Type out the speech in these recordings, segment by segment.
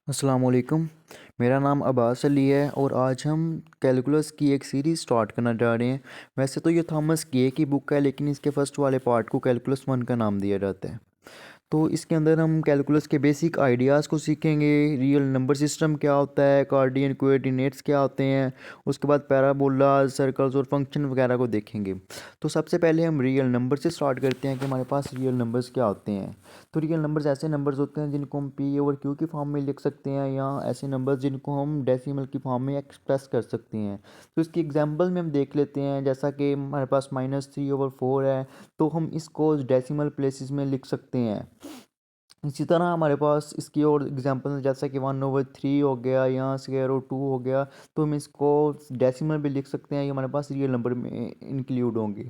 अस्सलाम वालेकुम। मेरा नाम अब्बास अली है और आज हम कैलकुलस की एक सीरीज़ स्टार्ट करना जा रहे हैं। वैसे तो ये थॉमस के की बुक है, लेकिन इसके फर्स्ट वाले पार्ट को कैलकुलस वन का नाम दिया जाता है। तो इसके अंदर हम कैलकुलस के बेसिक आइडियाज़ को सीखेंगे। रियल नंबर सिस्टम क्या होता है, कार्डियन कोऑर्डिनेट्स क्या होते हैं, उसके बाद पैराबोलाज, सर्कल्स और फंक्शन वगैरह को देखेंगे। तो सबसे पहले हम रियल नंबर से स्टार्ट करते हैं कि हमारे पास रियल नंबर्स क्या होते हैं। तो रियल नंबर्स ऐसे नंबर्स होते हैं जिनको हम पी ओवर क्यू की फॉर्म में लिख सकते हैं, या ऐसे नंबर्स जिनको हम डेसिमल की फॉर्म में एक्सप्रेस कर सकते हैं। तो इसकी एग्जांपल में हम देख लेते हैं, जैसा कि हमारे पास -3/4 है, तो हम इसको डेसिमल प्लेसेस में लिख सकते हैं। इसी तरह हमारे पास इसकी और एग्जांपल जैसा कि 1/3 हो गया या स्क्वायर रूट 2 हो गया, तो हम इसको डेसिमल भी लिख सकते हैं। ये हमारे पास रियल नंबर में इंक्लूड होंगे।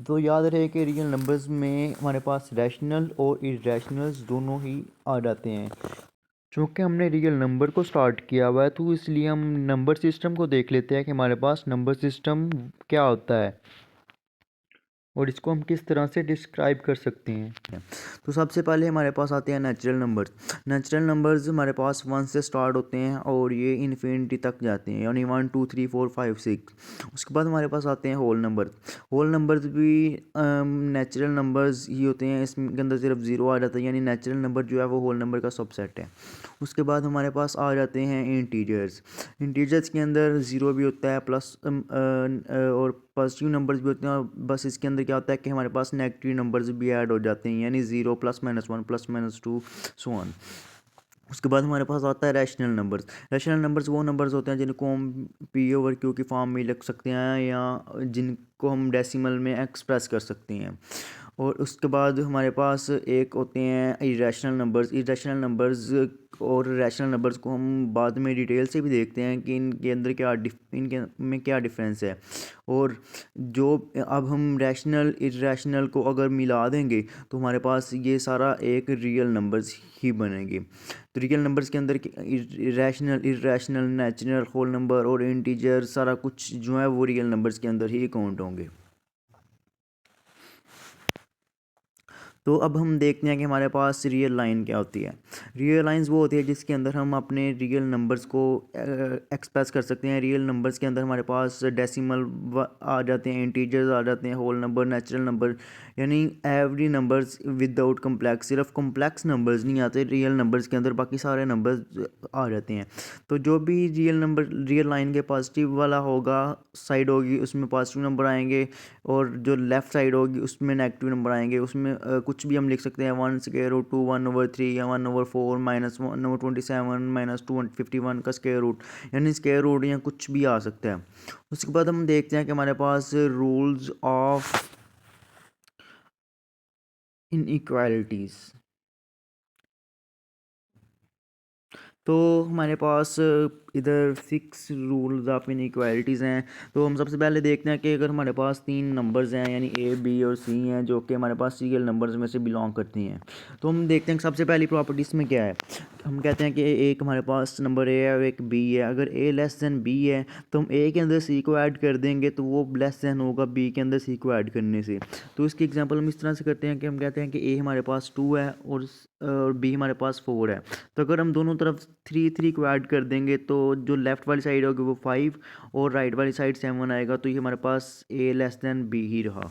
तो याद रहे कि रियल नंबर्स में हमारे पास रैशनल और इरेशनल्स दोनों ही आ जाते हैं। चूँकि हमने रियल नंबर को स्टार्ट किया हुआ है, तो इसलिए हम नंबर सिस्टम को देख लेते हैं कि हमारे पास नंबर सिस्टम क्या होता है और इसको हम किस तरह से डिस्क्राइब कर सकते हैं। तो सबसे पहले हमारे पास आते हैं नेचुरल नंबर्स। नेचुरल नंबर्स हमारे पास 1 से स्टार्ट होते हैं और ये इन्फिनिटी तक जाते हैं, यानी 1 2 3 4 5 6। उसके बाद हमारे पास आते हैं होल नंबर। होल नंबर्स भी नेचुरल नंबर्स ही होते हैं, इसके अंदर सिर्फ ज़ीरो आ जाता है, यानी नेचुरल नंबर जो है वो होल नंबर का सबसेट है। उसके बाद हमारे पास आ जाते हैं इंटीजर्स। इंटीजर्स के अंदर ज़ीरो भी होता है, प्लस और पॉजिटिव नंबर्स भी होते हैं, और बस इसके अंदर क्या होता है कि हमारे पास नेगेटिव नंबर्स भी ऐड हो जाते हैं, यानी ज़ीरो +-1 +-2 सो ऑन। उसके बाद हमारे पास आता है रैशनल नंबर्स। रैशनल नंबर्स वो नंबर्स होते हैं जिनको हम पी ओवर क्यू की फॉर्म में लिख सकते हैं, या जिनको हम डेसिमल में एक्सप्रेस कर सकते हैं। और उसके बाद हमारे पास एक होते हैं इरेशनल नंबर्स। इरेशनल नंबर्स और रैशनल नंबर्स को हम बाद में डिटेल से भी देखते हैं कि इनके अंदर इनके में क्या डिफरेंस है। और जो अब हम रैशनल इरेशनल को अगर मिला देंगे, तो हमारे पास ये सारा एक रियल नंबर्स ही बनेंगे। तो रियल नंबर्स के अंदर rational irrational natural whole number और इंटीजर सारा कुछ जो है वो रियल नंबर्स के अंदर ही काउंट होंगे। तो अब हम देखते हैं कि हमारे पास रियल लाइन क्या होती है। रियल लाइंस वो होती है जिसके अंदर हम अपने रियल नंबर्स को एक्सप्रेस कर सकते हैं। रियल नंबर्स के अंदर हमारे पास डेसिमल आ जाते हैं, इंटीजर्स आ जाते हैं, होल नंबर, नेचुरल नंबर, यानी एवरी नंबर्स विदाउट कम्प्लेक्स। सिर्फ कम्प्लेक्स नंबर्स नहीं आते रियल नंबर्स के अंदर, बाकी सारे नंबर्स आ जाते हैं। तो जो भी रियल नंबर रियल लाइन के पॉजिटिव वाला होगा, साइड होगी, उसमें पॉजिटिव नंबर आएंगे, और जो लेफ़्ट साइड होगी उसमें नेगेटिव नंबर आएंगे। उसमें कुछ भी हम लिख सकते हैं, 1/√2, 1/3 या 1/4, -1/27, -251 का स्क्वायर रूट, यानी स्क्वायर रूट या कुछ भी आ सकता है। उसके बाद हम देखते हैं कि हमारे पास रूल्स ऑफ इनइक्वालिटीज़। तो हमारे पास इधर 6 रूल्स ऑफ इनइक्वालिटीज़ हैं। तो हम सबसे पहले देखते हैं कि अगर हमारे पास 3 नंबर्स हैं, यानी ए बी और सी हैं, जो कि हमारे पास रियल नंबर्स में से बिलोंग करती हैं, तो हम देखते हैं कि सबसे पहली प्रॉपर्टीज़ में क्या है। हम कहते हैं कि एक हमारे पास नंबर ए है और एक बी है। अगर ए लेस दैन बी है, तो हम ए के अंदर सी को ऐड कर देंगे, तो वो लेस दैन होगा बी के अंदर सी को ऐड करने से। तो इसकी एग्जांपल हम इस तरह से करते हैं कि हम कहते हैं कि ए हमारे पास 2 है और बी हमारे पास 4 है। तो अगर हम दोनों तरफ 3 को ऐड कर देंगे, तो जो लेफ़्ट वाली साइड होगी वो 5 और राइट वाली साइड 7 आएगा। तो ये हमारे पास ए लेस दैन बी ही रहा।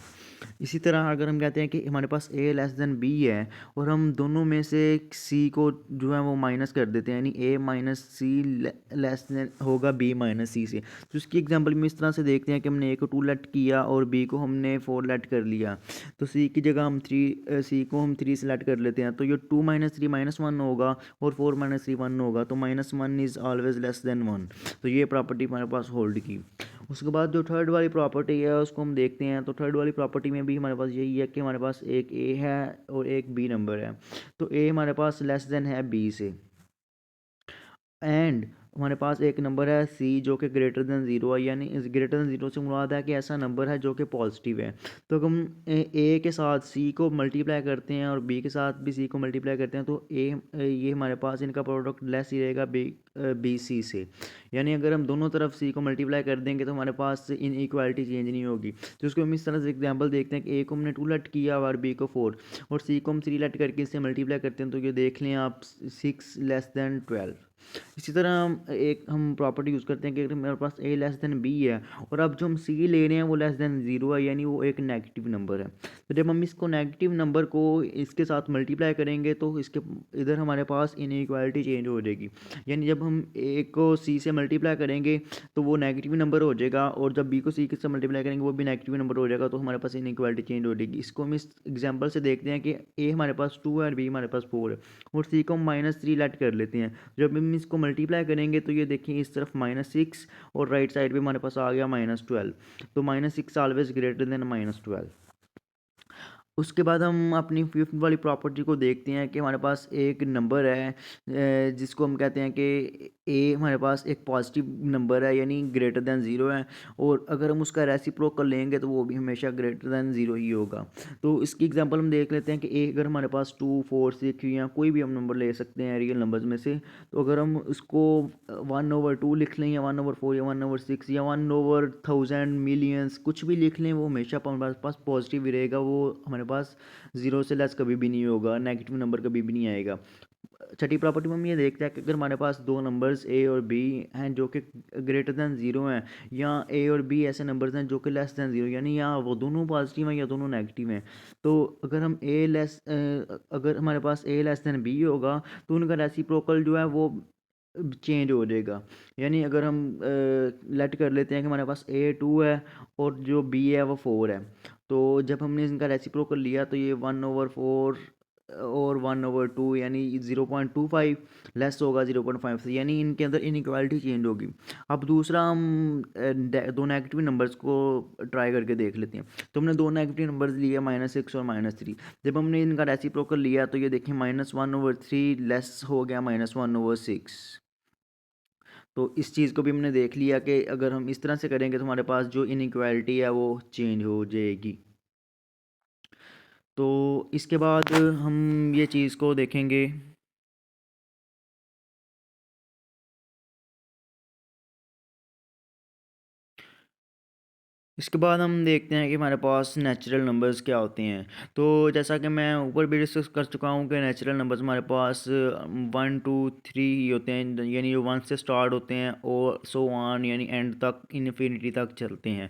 इसी तरह अगर हम कहते हैं कि हमारे पास ए लेस दैन बी है, और हम दोनों में से सी को जो है वो माइनस कर देते हैं, यानी ए माइनस सी लेस दैन होगा बी माइनस सी से। तो इसकी एग्जांपल में इस तरह से देखते हैं कि हमने ए को 2 लेट किया और बी को हमने 4 लेट कर लिया। तो सी की जगह हम 3 सी को हम 3 सेलेक्ट कर लेते हैं, तो ये 2 - 3 -1 होगा, और 4 - 3 1 होगा। तो -1 इज़ ऑलवेज लेस दैन 1। तो ये प्रॉपर्टी हमारे पास होल्ड की। उसके बाद जो थर्ड वाली प्रॉपर्टी है उसको हम देखते हैं। तो थर्ड वाली प्रॉपर्टी में भी हमारे पास यही है कि हमारे पास एक ए है और एक बी नंबर है। तो ए हमारे पास लेस देन है बी से, एंड हमारे पास एक नंबर है सी जो कि ग्रेटर देन ज़ीरो है, यानी इस ग्रेटर देन ज़ीरो से मुराद है कि ऐसा नंबर है जो कि पॉजिटिव है। तो अगर हम ए के साथ सी को मल्टीप्लाई करते हैं और बी के साथ भी सी को मल्टीप्लाई करते हैं तो ये हमारे पास इनका प्रोडक्ट लेस ही रहेगा बी सी से। यानी अगर हम दोनों तरफ सी को मल्टीप्लाई कर देंगे तो हमारे पास इन इक्वालिटी चेंज नहीं होगी। तो उसको हम इस तरह से एग्जाम्पल देखते हैं कि ए को हमने 2 लेट किया और बी को 4, और सी को हम 3 लेट करके इससे मल्टीप्लाई करते हैं तो ये देख लें आप 6 लेस दैन 12। इसी तरह हम प्रॉपर्टी यूज़ करते हैं कि अगर मेरे पास ए लेस देन बी है और अब जो हम सी ले रहे हैं वो लेस देन ज़ीरो है, यानी वो एक नेगेटिव नंबर है। तो जब हम इसको नेगेटिव नंबर को इसके साथ मल्टीप्लाई करेंगे तो इसके इधर हमारे पास इनइक्वालिटी चेंज हो जाएगी। यानी जब हम ए को सी से मल्टीप्लाई करेंगे तो वो नेगेटिव नंबर हो जाएगा, और जब बी को सी से मल्टीप्लाई करेंगे वो भी नेगेटिव नंबर हो जाएगा, तो हमारे पास इनइक्वालिटी चेंज हो जाएगी। इसको हम इस एग्जाम्पल से देखते हैं कि ए हमारे पास 2 है और बी हमारे पास 4 है, और सी को हम -3 लेट कर लेते हैं। जब हम इसको मल्टीप्लाई करेंगे तो ये देखिए इस तरफ -6 और राइट साइड पे हमारे पास आ गया -12। तो -6 ऑलवेज ग्रेटर देन -12। उसके बाद हम अपनी फिफ्थ वाली प्रॉपर्टी को देखते हैं कि हमारे पास एक नंबर है जिसको हम कहते हैं कि ए हमारे पास एक पॉजिटिव नंबर है, यानी ग्रेटर दैन ज़ीरो है, और अगर हम उसका रेसिप्रोकल लेंगे तो वो भी हमेशा ग्रेटर दैन ज़ीरो ही होगा। तो इसकी एग्जांपल हम देख लेते हैं कि ए अगर हमारे पास 2 4 6 या कोई भी हम नंबर ले सकते हैं रियल नंबर्स में से, तो अगर हम उसको 1/2 लिख लें या 1/4 या 1/6 या 1/1000 मिलियंस कुछ भी लिख लें, वो हमेशा हमारे पास पॉजिटिव ही रहेगा। वो हमारे पास ज़ीरो से लेस कभी भी नहीं होगा, नेगेटिव नंबर कभी भी नहीं आएगा। छठी प्रॉपर्टी में हम ये देखते हैं कि अगर हमारे पास दो नंबर्स ए और बी हैं जो कि ग्रेटर दैन ज़ीरो हैं, या ए और बी ऐसे नंबर्स हैं जो कि लेस दैन ज़ीरो, यानी या वो दोनों पॉजिटिव हैं या दोनों नेगेटिव हैं, तो अगर हमारे पास ए लेस दैन बी होगा तो उनका रेसिप्रोकल जो है वो चेंज हो जाएगा। यानी अगर हम लेट कर लेते हैं कि हमारे पास ए 2 है और जो बी है वो 4 है, तो जब हमने इनका रेसिप्रोकल लिया तो ये 1/4 और 1/2 यानी 0.25 लेस होगा 0.5 से, यानी इनके अंदर इनइक्वालिटी चेंज होगी। अब दूसरा हम दो नेगेटिव नंबर्स को ट्राई करके देख लेते हैं। तो हमने दो नेगेटिव नंबर्स लिए -6 और -3। जब हमने इनका रेसिप्रोकल लिया तो ये देखिए -1/3 लेस हो गया -1/6। तो इस चीज़ को भी हमने देख लिया कि अगर हम इस तरह से करेंगे तो हमारे पास जो इनइक्वालिटी है वो चेंज हो जाएगी। तो इसके बाद हम ये चीज़ को देखेंगे। इसके बाद हम देखते हैं कि हमारे पास नेचुरल नंबर्स क्या होते हैं। तो जैसा कि मैं ऊपर भी डिस्कस कर चुका हूँ कि नेचुरल नंबर्स हमारे पास 1 2 3 ही होते हैं, यानी जो 1 से स्टार्ट होते हैं और सो ऑन यानी एंड तक इन्फिनिटी तक चलते हैं।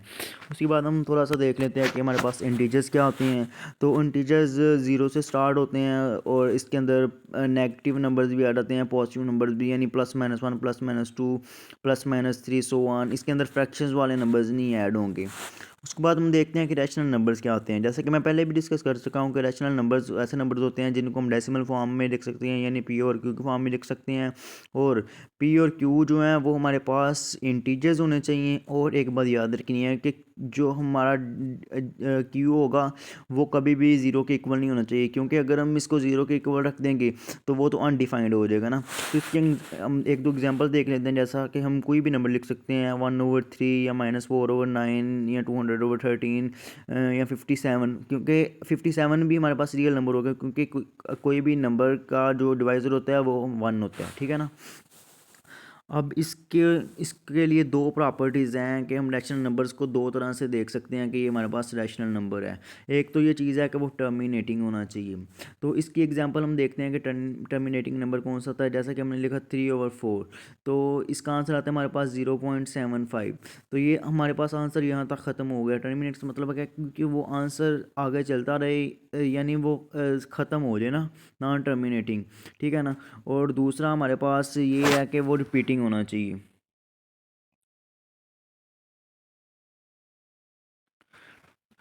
उसके बाद हम थोड़ा सा देख लेते हैं कि हमारे पास इंटीजर्स क्या होते हैं। तो इंटीजर्स 0 से स्टार्ट होते हैं और इसके अंदर नेगेटिव नंबर्स भी आ जाते हैं, पॉजिटिव नंबर्स भी, यानी +-1 +-2 +-3 सो ऑन। इसके अंदर फ्रैक्शंस वाले नंबर्स नहीं ऐड होंगे। उसके बाद हम देखते हैं कि रैशनल नंबर्स क्या होते हैं। जैसे कि मैं पहले भी डिस्कस कर चुका हूँ कि रैशनल नंबर्स ऐसे नंबर्स होते हैं जिनको हम डेसिमल फॉर्म में लिख सकते हैं, यानी पी और क्यू के फॉर्म में लिख सकते हैं। और पी और क्यू जो है वो हमारे पास इंटीजर्स होने चाहिए। और एक बात याद रखनी है कि जो हमारा क्यू होगा वो कभी भी ज़ीरो के इक्वल नहीं होना चाहिए, क्योंकि अगर हम इसको ज़ीरो के इक्वल रख देंगे तो वो तो अनडिफाइंड हो जाएगा ना। तो इसके हम एक दो एग्जांपल देख लेते हैं। जैसा कि हम कोई भी नंबर लिख सकते हैं 1/3 या -4/9 या 200/13 या 57, क्योंकि 57 भी हमारे पास रियल नंबर होगा, क्योंकि कोई भी नंबर का जो डिवाइज़र होता है वो 1 होता है, ठीक है ना। अब इसके इसके लिए दो प्रॉपर्टीज़ हैं कि हम रैशनल नंबर्स को दो तरह से देख सकते हैं कि ये हमारे पास रैशनल नंबर है। एक तो ये चीज़ है कि वो टर्मिनेटिंग होना चाहिए। तो इसकी एग्जांपल हम देखते हैं कि टर्मिनेटिंग नंबर कौन सा होता है। जैसा कि हमने लिखा 3/4, तो इसका आंसर आता है हमारे पास 0.75। तो ये हमारे पास आंसर यहाँ तक ख़त्म हो गया। टर्मिनेट का मतलब है कि वो आंसर आगे चलता रहे, यानी वो ख़त्म हो जाए ना, नॉन टर्मिनेटिंग, ठीक है ना। और दूसरा हमारे पास ये है कि वो रिपीटिंग होना चाहिए।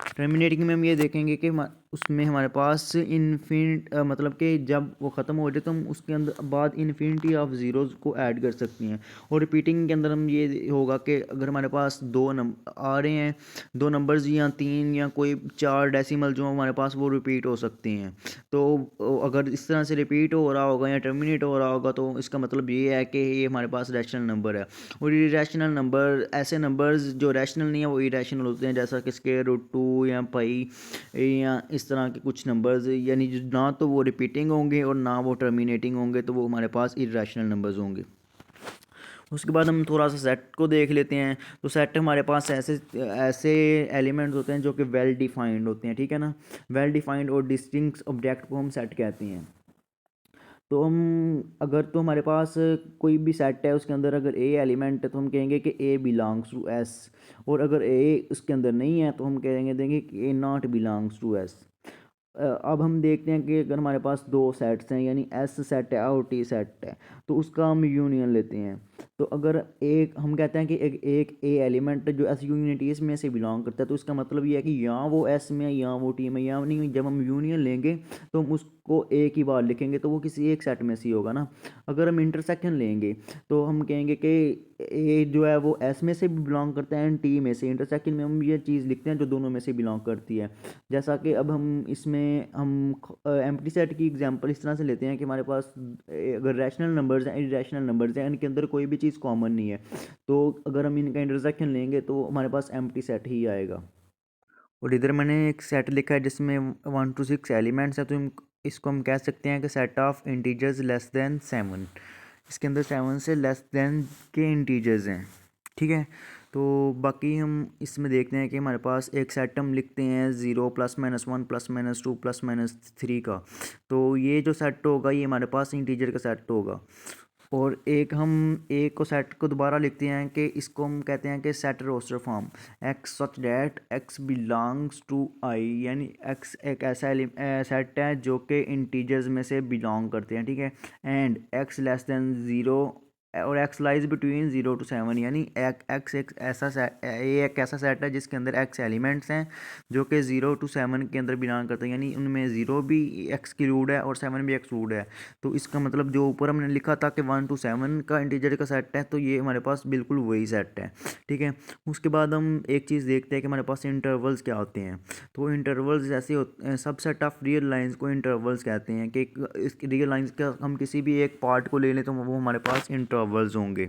टर्मिनेटिंग में हम ये देखेंगे कि उसमें हमारे पास मतलब कि जब वो ख़त्म हो जाए तो हम उसके अंदर बाद इन्फिनिटी ऑफ ज़ीरोज़ को ऐड कर सकते हैं। और रिपीटिंग के अंदर हम ये होगा कि अगर हमारे पास दो नंबर आ रहे हैं, दो नंबर्स या तीन या कोई चार डेसिमल जो हमारे पास वो रिपीट हो सकते हैं। तो अगर इस तरह से रिपीट हो रहा होगा या टर्मिनेट हो रहा होगा तो इसका मतलब ये है कि ये हमारे पास रैशनल नंबर है। और ये रैशनल नंबर, ऐसे नंबर्स जो रैशनल नहीं है वो इरेशनल होते हैं, जैसा कि स्क्वायर रूट 2 या पाई या इस तरह के कुछ नंबर्स, यानी ना तो वो रिपीटिंग होंगे और ना वो टर्मिनेटिंग होंगे, तो वो हमारे पास इरेशनल नंबर्स होंगे। उसके बाद हम थोड़ा सा सेट को देख लेते हैं। तो सेट हमारे पास ऐसे ऐसे एलिमेंट्स होते हैं जो कि वेल डिफाइंड होते हैं, ठीक है ना। वेल डिफाइंड और डिस्टिंक्ट ऑब्जेक्ट को हम सेट कहते हैं। तो हम अगर तो हमारे पास कोई भी सेट है, उसके अंदर अगर ए एलिमेंट है तो हम कहेंगे कि ए बिलोंग्स टू एस। और अगर ए उसके अंदर नहीं है तो हम कहेंगे देंगे कि ए नॉट बिलोंग्स टू एस। अब हम देखते हैं कि अगर हमारे पास दो सेट्स हैं, यानी एस सेट है और टी सेट है, तो उसका हम यूनियन लेते हैं। तो अगर एक हम कहते हैं कि एक ए एलिमेंट जो एस यूनियन टी में से बिलोंग करता है, तो इसका मतलब ये है कि या वो एस में या वो टी में, या नहीं जब हम यूनियन लेंगे तो हम उसको एक ही बार लिखेंगे, तो वो किसी एक सेट में से ही होगा ना। अगर हम इंटरसेक्शन लेंगे तो हम कहेंगे कि ए जो है वो एस में से भी बिलोंग करता है एंड टी में से। इंटरसेक्शन में हम ये चीज़ लिखते हैं जो दोनों में से बिलोंग करती है। जैसा कि अब हम इसमें हम एम्प्टी सेट की एग्जांपल इस तरह से लेते हैं कि हमारे पास अगर रैशनल नंबर्स हैं, इरेशनल नंबर्स हैं, इनके अंदर कोई भी चीज़ कॉमन नहीं है, तो अगर हम इनका इंटरसेक्शन लेंगे तो हमारे पास एम्प्टी सेट ही आएगा। और इधर मैंने एक सेट लिखा है जिसमें 1 to 6 एलिमेंट्स हैं, तो इसको हम कह सकते हैं कि set of integers less than 7। इसके अंदर 7 से लेस देन के इंटीजर्स हैं, ठीक है। तो बाकी हम इसमें देखते हैं कि हमारे पास एक सेट हम लिखते हैं 0 +-1 +-2 +-3 का। तो ये जो सेट होगा ये हमारे पास इंटीजर का सेट होगा। और एक हम एक को सेट को दोबारा लिखते हैं कि इसको हम कहते हैं कि set roster form x such that x belongs to I, यानी एक्स एक ऐसा सेट है जो कि इंटीजर्स में से बिलोंग करते हैं, ठीक है। And x less than zero और एक्स लाइज बिटवीन 0 to 7, यानी एक्स एक ऐसा ये एक ऐसा सेट है जिसके अंदर एक्स एलिमेंट्स हैं जो कि 0 to 7 के अंदर बिलोंग करते हैं, यानी उनमें 0 भी एक्स की रूट है और 7 भी एक्स रूट है। तो इसका मतलब जो ऊपर हमने लिखा था कि 1 to 7 का इंटीजर का सेट है, तो ये हमारे पास बिल्कुल वही सेट है, ठीक है। उसके बाद हम एक चीज़ देखते हैं कि हमारे पास इंटरवल्स क्या होते हैं। तो इंटरवल्स ऐसे होते हैं, सब सेट ऑफ रियल लाइंस को इंटरवल्स कहते हैं कि इस रियल लाइंस का हम किसी भी एक पार्ट को ले लें तो वो हमारे पास इंटरवल्स होंगे।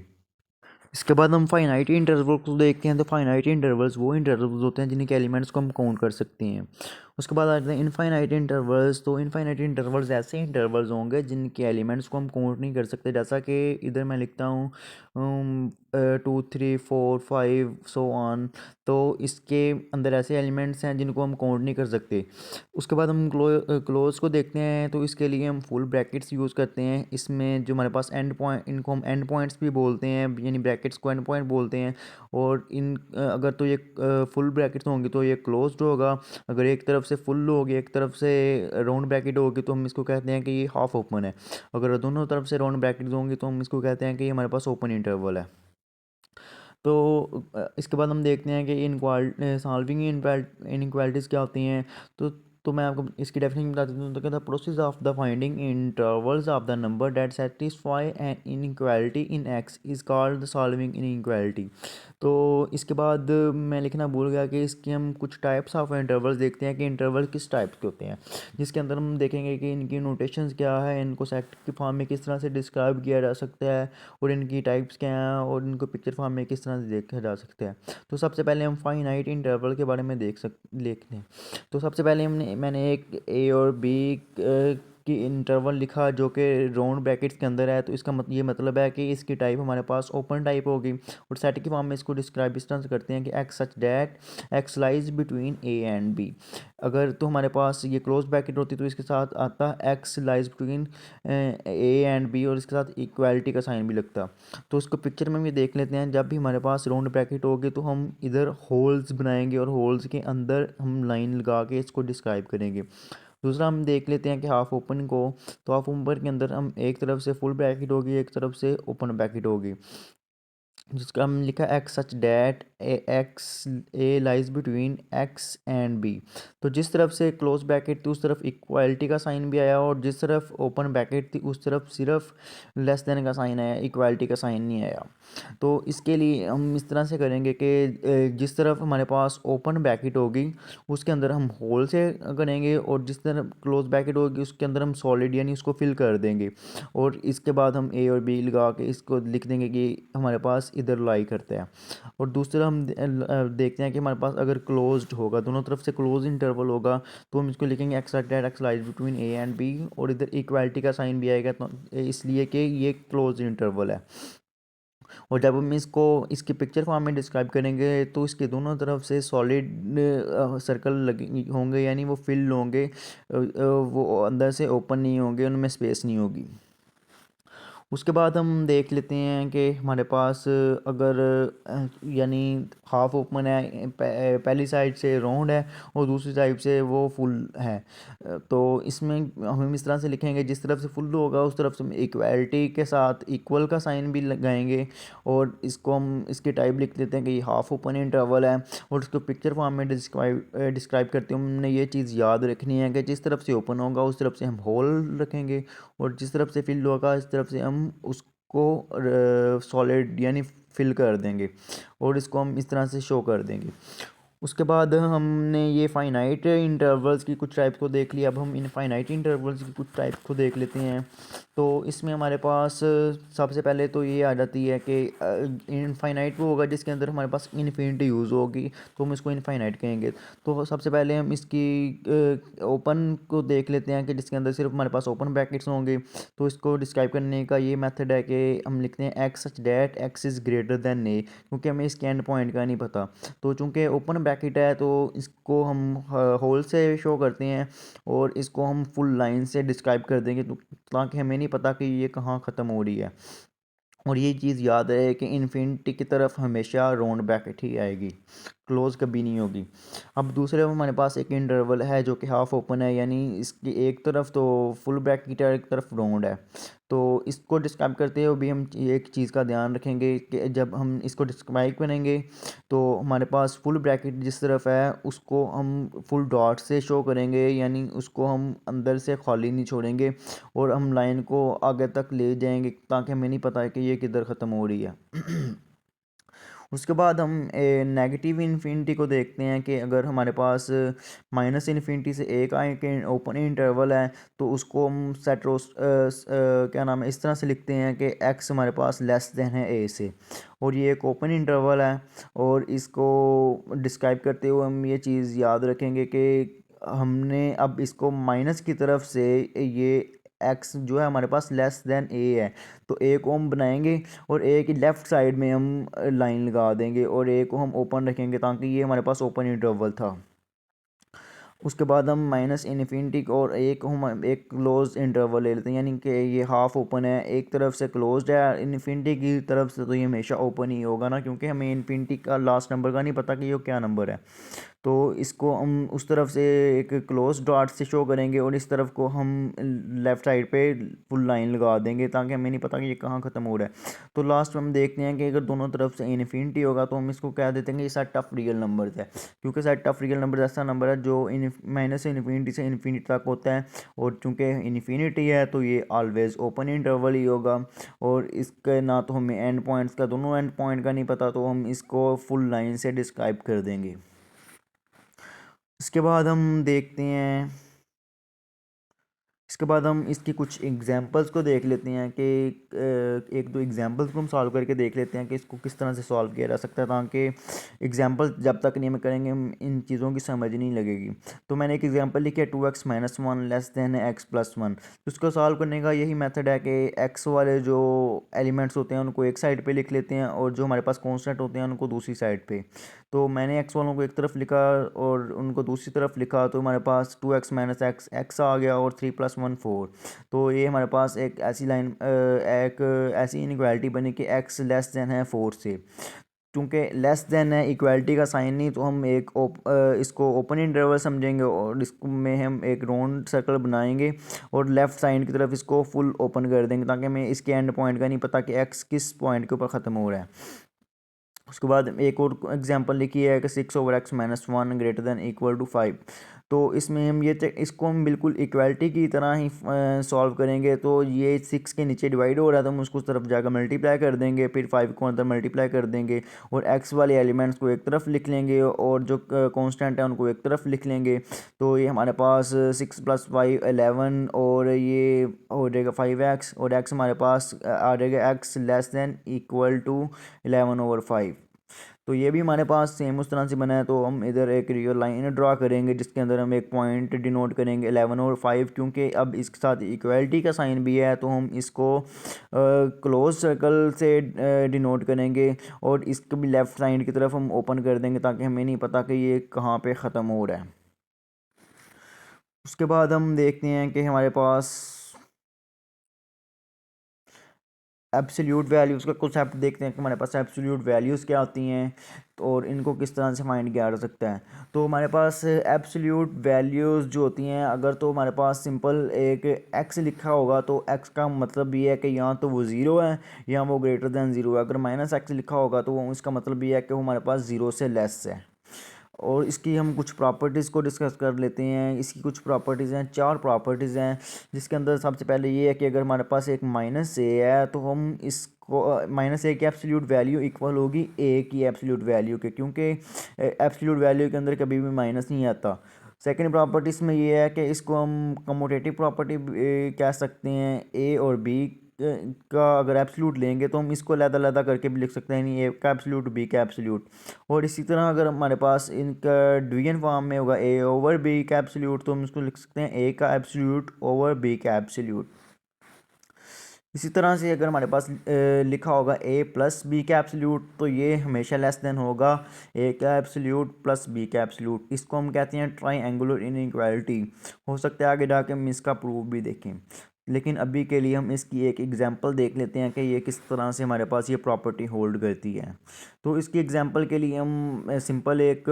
इसके बाद हम फाइनाइट इंटरवल को देखते हैं। तो फाइनाइट इंटरवल्स वो इंटरवल्स होते हैं जिनके एलिमेंट्स को हम काउंट कर सकते हैं। उसके बाद आते हैं इनफाइनाइट इंटरवल्स। तो इनफाइनाइट इंटरवल्स ऐसे इंटरवल्स होंगे जिनके एलिमेंट्स को हम काउंट नहीं कर सकते, जैसा कि इधर मैं लिखता हूँ 2 3 4 5 सो ऑन। तो इसके अंदर ऐसे एलिमेंट्स हैं जिनको हम काउंट नहीं कर सकते। उसके बाद हम क्लोज को देखते हैं। तो इसके लिए हम फुल ब्रैकेट्स यूज़ करते हैं। इसमें जो हमारे पास एंड पॉइंट, इनको हम एंड पॉइंट्स भी बोलते हैं, यानी ब्रैकेट्स को एंड पॉइंट बोलते हैं। और इन अगर तो ये फुल ब्रैकेट्स होंगी तो ये क्लोज्ड होगा। अगर एक तरफ से फुल होगी, एक तरफ से राउंड ब्रैकेट होगी, तो हम इसको कहते हैं कि ये हाफ ओपन है। अगर दोनों तरफ से राउंड ब्रैकेट्स होंगी तो हम इसको कहते हैं कि ये हमारे पास ओपन इंटरवल है। तो इसके बाद हम देखते हैं कि इन सॉल्विंग इनक्वालिटीज़ क्या होती हैं। तो मैं आपको इसकी डेफिनेशन बता देता हूँ। तो कहता है process of the finding intervals of the number that satisfy an inequality in x is called the solving inequality. तो इसके बाद मैं लिखना भूल गया कि इसकी हम कुछ टाइप्स ऑफ इंटरवल्स देखते हैं कि इंटरवल किस टाइप के होते हैं, जिसके अंदर हम देखेंगे कि इनकी नोटेशंस क्या है, इनको सेट की फॉर्म में किस तरह से डिस्क्राइब किया जा सकता है, और इनकी टाइप्स क्या हैं, और इनको पिक्चर फॉर्म में किस तरह से देखा जा सकता है। तो सबसे पहले हम फाइनाइट इंटरवल के बारे में देखते हैं। तो सबसे पहले मैंने एक ए और बी की इंटरवल लिखा जो कि राउंड ब्रैकेट्स के अंदर है। तो इसका ये मतलब है कि इसकी टाइप हमारे पास ओपन टाइप होगी। और सेट की फॉर्म में इसको डिस्क्राइब इस तरह से करते हैं कि x such that x lies between a and b. अगर तो हमारे पास ये क्लोज ब्रैकेट होती तो इसके साथ आता x lies between a and b, और इसके साथ इक्वालिटी का साइन भी लगता। तो उसको पिक्चर में भी देख लेते हैं। जब भी हमारे पास राउंड ब्रैकेट होगी तो हम इधर होल्स बनाएंगे और होल्स के अंदर हम लाइन लगा के इसको डिस्क्राइब करेंगे। दूसरा हम देख लेते हैं कि हाफ ओपन को। तो हाफ ओपन के अंदर हम एक तरफ से फुल ब्रैकेट होगी, एक तरफ से ओपन ब्रैकेट होगी, जिसका हम लिखा x such that x a lies between x and b. तो जिस तरफ से क्लोज ब्रैकेट थी उस तरफ इक्वालिटी का साइन भी आया, और जिस तरफ ओपन ब्रैकेट थी उस तरफ सिर्फ लेस देन का साइन आया, इक्वालिटी का साइन नहीं आया। तो इसके लिए हम इस तरह से करेंगे कि जिस तरफ हमारे पास ओपन ब्रैकेट होगी उसके अंदर हम होल से करेंगे, और जिस तरफ क्लोज ब्रैकेट होगी उसके अंदर हम सॉलिड यानी उसको फिल कर देंगे, और इसके बाद हम ए और बी लगा के इसको लिख देंगे कि हमारे पास इधर लाई करते हैं। और दूसरा हम देखते हैं कि हमारे पास अगर क्लोज्ड होगा, दोनों तरफ से क्लोज इंटरवल होगा, तो हम इसको लिखेंगे x that x lies between a and b, और इधर इक्वालिटी का साइन भी आएगा, तो इसलिए कि ये क्लोज इंटरवल है। और जब हम इसको इसकी पिक्चर फॉर्म में डिस्क्राइब करेंगे तो इसके दोनों तरफ से सॉलिड सर्कल लगे होंगे, यानी वो फिल होंगे, वो अंदर से ओपन नहीं होंगे, उनमें स्पेस नहीं होगी। उसके बाद हम देख लेते हैं कि हमारे पास अगर यानी हाफ ओपन है, पहली साइड से राउंड है और दूसरी साइड से वो फुल है, तो इसमें हम इस तरह से लिखेंगे, जिस तरफ से फुल होगा उस तरफ से हम इक्वालिटी के साथ इक्वल का साइन भी लगाएंगे, और इसको हम इसकी टाइप लिख देते हैं कि ये हाफ ओपन इंटरवल है, और इसको पिक्चर फॉर्म में डिस्क्राइब करते हैं। हमने ये चीज़ याद रखनी है कि जिस तरफ से ओपन होगा उस तरफ से हम होल रखेंगे, और जिस तरफ से फिल होगा इस तरफ से हम उसको सॉलिड यानी फिल कर देंगे, और इसको हम इस तरह से शो कर देंगे। उसके बाद हमने ये फाइनाइट इंटरवल्स की कुछ टाइप को देख लिया, अब हम इनफाइनाइट इंटरवल्स की कुछ टाइप को देख लेते हैं। तो इसमें हमारे पास सबसे पहले तो ये आ जाती है कि इनफाइनाइट वो होगा जिसके अंदर हमारे पास इन्फिनिटी यूज़ होगी, तो हम इसको इनफाइनाइट कहेंगे। तो सबसे पहले हम इसकी ओपन को देख लेते हैं कि जिसके अंदर सिर्फ हमारे पास ओपन ब्रैकेट्स होंगे। तो इसको डिस्क्राइब करने का ये मेथड है कि हम लिखते हैं x such that x is greater than a, क्योंकि हमें इसके एंड पॉइंट का नहीं पता। तो चूँकि ओपन ब्रैकेट है तो इसको हम होल से शो करते हैं, और इसको हम फुल लाइन से डिस्क्राइब कर देंगे, तो ताकि हमें नहीं पता कि ये कहाँ ख़त्म हो रही है। और ये चीज़ याद रहे कि इन्फिनिटी की तरफ हमेशा राउंड ब्रैकेट ही आएगी, क्लोज कभी नहीं होगी। अब दूसरे हमारे पास एक इंटरवल है जो कि हाफ ओपन है, यानी इसकी एक तरफ तो फुल ब्रैकेट है, एक तरफ राउंड है। तो इसको डिस्क्राइब करते हुए भी हम एक चीज़ का ध्यान रखेंगे कि जब हम इसको डिस्क्राइब करेंगे तो हमारे पास फुल ब्रैकेट जिस तरफ है उसको हम फुल डॉट से शो करेंगे, यानी उसको हम अंदर से खाली नहीं छोड़ेंगे, और हम लाइन को आगे तक ले जाएंगे ताकि हमें नहीं पता है कि ये किधर ख़त्म हो रही है। उसके बाद हम नेगेटिव इन्फिनिटी को देखते हैं कि अगर हमारे पास माइनस इन्फिनिटी से एक आए के ओपन इंटरवल है, तो उसको हम क्या नाम है इस तरह से लिखते हैं कि एक्स हमारे पास लेस देन है ए से, और ये एक ओपन इंटरवल है। और इसको डिस्क्राइब करते हुए हम ये चीज़ याद रखेंगे कि हमने अब इसको माइनस की तरफ से ये एक्स जो है हमारे पास लेस देन ए है, तो ए को हम बनाएंगे और ए की लेफ़्ट साइड में हम लाइन लगा देंगे, और ए को हम ओपन रखेंगे ताकि ये हमारे पास ओपन इंटरवल था। उसके बाद हम माइनस इन्फिनिटी और एक हम एक क्लोज इंटरवल ले लेते हैं, यानी कि ये हाफ ओपन है, एक तरफ से क्लोज्ड है इन्फिनिटी की तरफ से, तो ये हमेशा ओपन ही होगा ना, क्योंकि हमें इन्फिनिटी का लास्ट नंबर का नहीं पता कि ये क्या नंबर है। तो इसको हम उस तरफ से एक क्लोज डॉट से शो करेंगे, और इस तरफ को हम लेफ़्ट साइड पे फुल लाइन लगा देंगे ताकि हमें नहीं पता कि ये कहाँ ख़त्म हो रहा है। तो लास्ट में हम देखते हैं कि अगर दोनों तरफ से इन्फिनिटी होगा तो हम इसको कह देते हैं कि ये सेट ऑफ रियल नंबर्स है, क्योंकि सेट ऑफ रियल नंबर ऐसा नंबर है जो माइनस इन्फिनिटी से इन्फिनिटी तक होता है, और चूँकि इन्फिनिटी है तो ये ऑलवेज़ ओपन इंटरवल ही होगा। और इसके ना तो हमें एंड पॉइंट्स का, दोनों एंड पॉइंट का नहीं पता, तो हम इसको फुल लाइन से डिस्क्राइब कर देंगे। इसके बाद हम देखते हैं, इसके बाद हम इसकी कुछ एग्जांपल्स को देख लेते हैं कि एक दो एग्जांपल्स को हम सॉल्व करके देख लेते हैं कि इसको किस तरह से सॉल्व किया जा सकता है, ताकि एग्जांपल जब तक नहीं हम करेंगे हम इन चीज़ों की समझ नहीं लगेगी। तो मैंने एक एग्जांपल लिखी है 2x minus one less than x plus one. तो इसको सॉल्व करने का यही मेथड है कि एक्स वाले जो एलिमेंट्स होते हैं उनको एक साइड पर लिख लेते हैं, और जो हमारे पास कॉन्स्टेंट होते हैं उनको दूसरी साइड पर। तो मैंने एक्स वालों को एक तरफ लिखा और उनको दूसरी तरफ लिखा, तो हमारे पास 2x माइनस एक्स एक्स आ गया, और 3 + 1 4। तो ये हमारे पास एक ऐसी लाइन एक ऐसी इनइक्वालिटी बनी कि x लेस देन है 4 से। क्योंकि लेस देन है, इक्वालिटी का साइन नहीं, तो हम इसको ओपन इंटरवल समझेंगे, और इसको में हम एक राउंड सर्कल बनाएंगे और लेफ़्ट साइड की तरफ इसको फुल ओपन कर देंगे ताकि हमें इसके एंड पॉइंट का नहीं पता कि x किस पॉइंट के ऊपर ख़त्म हो रहा है। उसके बाद एक और एग्जांपल लिखी है कि 6/x - 1 greater than equal to 5। तो इसमें हम ये इसको हम बिल्कुल इक्वालिटी की तरह ही सॉल्व करेंगे। तो ये 6 के नीचे डिवाइड हो रहा है तो हम उसको उस तरफ जाकर मल्टीप्लाई कर देंगे, फिर 5 को अंदर मल्टीप्लाई कर देंगे और x वाले एलिमेंट्स को एक तरफ लिख लेंगे और जो कांस्टेंट है उनको एक तरफ लिख लेंगे। तो ये हमारे पास 6 + 5 11 और ये हो जाएगा 5x और x हमारे पास आ जाएगा x less than equal to 11/5। तो ये भी हमारे पास सेम उस तरह से बना है। तो हम इधर एक रियल लाइन ड्रा करेंगे जिसके अंदर हम एक पॉइंट डिनोट करेंगे 11/5, क्योंकि अब इसके साथ इक्वलिटी का साइन भी है तो हम इसको क्लोज सर्कल से डिनोट करेंगे और इसको भी लेफ़्ट साइड की तरफ हम ओपन कर देंगे ताकि हमें नहीं पता कि ये कहाँ पे ख़त्म हो रहा है। उसके बाद हम देखते हैं कि हमारे पास एब्सोल्यूट वैल्यूज़ का कॉन्सेप्ट देखते हैं कि हमारे पास एब्सोल्यूट वैल्यूज़ क्या होती हैं और इनको किस तरह से फाइंड किया जा सकता है। तो हमारे पास एब्सोल्यूट वैल्यूज़ जो होती हैं, अगर तो हमारे पास सिंपल एक एक्स लिखा होगा तो एक्स का मतलब ये है कि या तो वो ज़ीरो है या वो ग्रेटर दैन ज़ीरो है। अगर माइनस एक्स लिखा होगा तो वो इसका मतलब ये है कि वो हमारे पास ज़ीरो से लेस है। और इसकी हम कुछ प्रॉपर्टीज़ को डिस्कस कर लेते हैं। इसकी कुछ प्रॉपर्टीज़ हैं, 4 प्रॉपर्टीज़ हैं, जिसके अंदर सबसे पहले ये है कि अगर हमारे पास एक माइनस ए है तो हम इसको माइनस ए की एब्सोल्यूट वैल्यू इक्वल होगी ए की एब्सोल्यूट वैल्यू के, क्योंकि एब्सोल्यूट वैल्यू के अंदर कभी भी माइनस नहीं आता। सेकेंड प्रॉपर्टीज़ में ये है कि इसको हम कम्यूटेटिव प्रॉपर्टी कह सकते हैं। ए और बी का अगर एब्सोल्यूट लेंगे तो हम इसको अलग-अलग करके भी लिख सकते हैं, यानी ए का एब्सोल्यूट बी का एब्सोल्यूट। और इसी तरह अगर हमारे पास इनका डिवीजन फॉर्म में होगा ए ओवर बी का एब्सोल्यूट तो हम इसको लिख सकते हैं ए का एब्सोल्यूट ओवर बी का एब्सोल्यूट। इसी तरह से अगर हमारे पास लिखा होगा ए प्लस बी का एब्सोल्यूट तो ये हमेशा लेस देन होगा ए का एब्सोल्यूट प्लस बी का एब्सोल्यूट। इसको हम कहते हैं ट्राइएंगुलर इनइक्वालिटी। हो सकता है आगे जाके हम इसका प्रूफ भी देखें, लेकिन अभी के लिए हम इसकी एक एग्जांपल देख लेते हैं कि ये किस तरह से हमारे पास ये प्रॉपर्टी होल्ड करती है। तो इसकी एग्जांपल के लिए हम सिंपल एक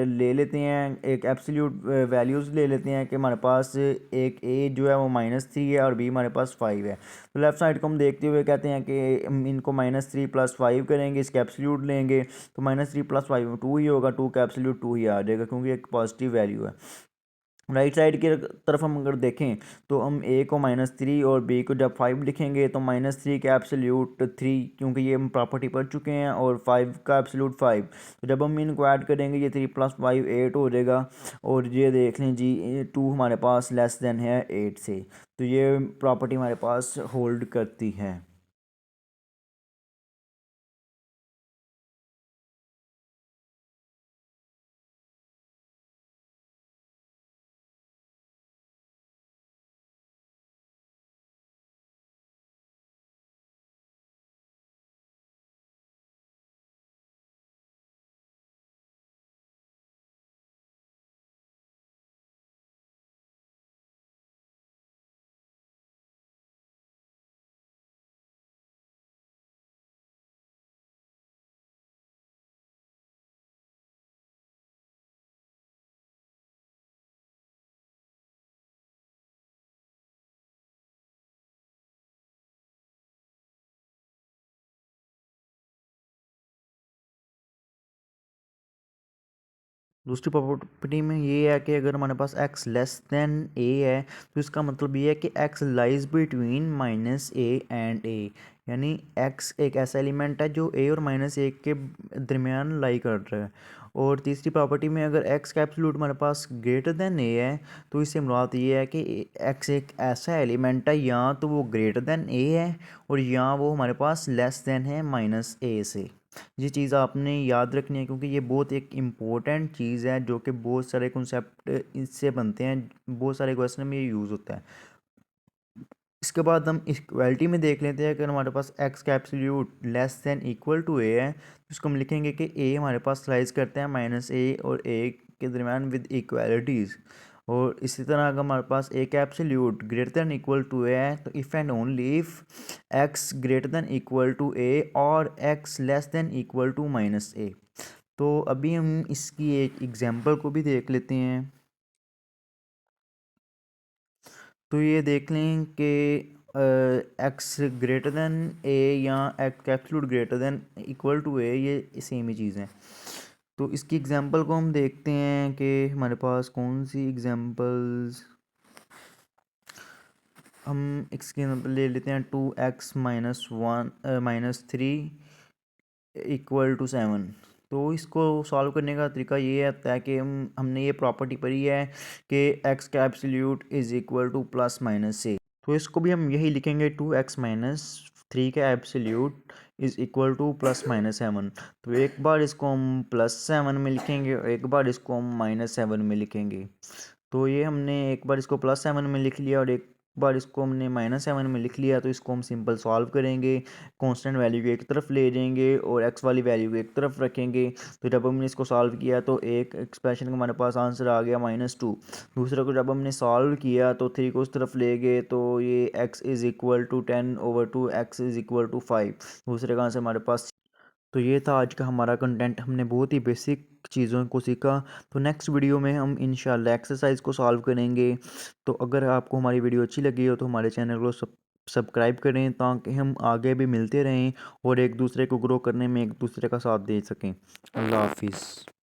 ले लेते हैं, एक एब्सोल्यूट वैल्यूज़ ले लेते हैं कि हमारे पास एक ए जो है वो -3 है और बी हमारे पास 5 है। तो लेफ्ट साइड को हम देखते हुए कहते हैं कि हम इनको -3 + 5 करेंगे, इसके एब्सोल्यूट लेंगे तो -3 + 5 2 ही होगा, 2 का एब्सोल्यूट 2 ही आ जाएगा क्योंकि एक पॉजिटिव वैल्यू है। राइट साइड की तरफ हम अगर देखें तो हम ए को -3 और बी को जब 5 लिखेंगे तो -3 का एब्सोल्यूट 3, क्योंकि ये हम प्रॉपर्टी पढ़ चुके हैं, और 5 का एब्सोल्यूट 5। तो जब हम इनको ऐड करेंगे ये 3 + 5 8 हो जाएगा। और ये देख लें जी 2 हमारे पास लेस देन है 8 से। तो ये प्रॉपर्टी हमारे पास होल्ड करती है। दूसरी प्रॉपर्टी में ये है कि अगर हमारे पास x लेस देन a है तो इसका मतलब ये है कि x lies between -a and a, यानी x एक ऐसा एलिमेंट है जो a और -a के दरमियान लाई कर रहा है। और तीसरी प्रॉपर्टी में अगर x का एब्सोल्यूट हमारे पास ग्रेटर देन a है तो इससे मुराद ये है कि x एक ऐसा एलिमेंट है या तो वो ग्रेटर देन a है और या वो हमारे पास लेस देन है -a से। ये चीज़ आपने याद रखनी है क्योंकि ये बहुत एक इम्पोर्टेंट चीज़ है जो कि बहुत सारे कॉन्सेप्ट इससे बनते हैं, बहुत सारे क्वेश्चन में ये यूज़ होता है। इसके बाद हम इक्वालिटी में देख लेते हैं कि हमारे पास x का absolute less than equal to a है तो इसको हम लिखेंगे कि a हमारे पास राइज करते हैं -a और a के दरमियान विद इक्वालिटीज़। और इसी तरह अगर हमारे पास a का absolute greater than equal to a है तो if and only if x greater than equal to a और x less than equal to -a। तो अभी हम इसकी एक एग्जांपल को भी देख लेते हैं। तो ये देख लें कि एक्स ग्रेटर दैन ए या x absolute greater than equal to a, ये सेम ही चीज़ है। तो इसकी एग्जांपल को हम देखते हैं कि हमारे पास कौन सी एग्जांपल्स, हम इसके एग्जांपल ले लेते हैं 2x-1 -3 इक्वल टू 7। तो इसको सॉल्व करने का तरीका ये आता है कि हमने ये प्रॉपर्टी पढ़ी है कि x का absolute is equal to plus minus a. तो इसको भी हम यही लिखेंगे 2x-3 का एब्सोल्यूट इज़ इक्वल टू +-7। तो एक बार इसको हम +7 में लिखेंगे और एक बार इसको हम -7 में लिखेंगे। तो ये हमने एक बार इसको +7 में लिख लिया और एक बार इसको हमने -7 में लिख लिया। तो इसको हम सिंपल सॉल्व करेंगे, कांस्टेंट वैल्यू को एक तरफ ले जाएंगे और एक्स वाली वैल्यू को एक तरफ रखेंगे। तो जब हमने इसको सॉल्व किया तो एक एक्सप्रेशन का हमारे पास आंसर आ गया -2। दूसरे को जब हमने सॉल्व किया तो 3 को उस तरफ ले गए तो ये x is equal to 10/2, x is equal to 5। दूसरे का आंसर हमारे पास। तो ये था आज का हमारा कंटेंट, हमने बहुत ही बेसिक चीज़ों को सीखा। तो नेक्स्ट वीडियो में हम इंशाल्लाह एक्सरसाइज को सॉल्व करेंगे। तो अगर आपको हमारी वीडियो अच्छी लगी हो तो हमारे चैनल को सब्सक्राइब करें ताकि हम आगे भी मिलते रहें और एक दूसरे को ग्रो करने में एक दूसरे का साथ दे सकें। अल्लाह हाफिज़।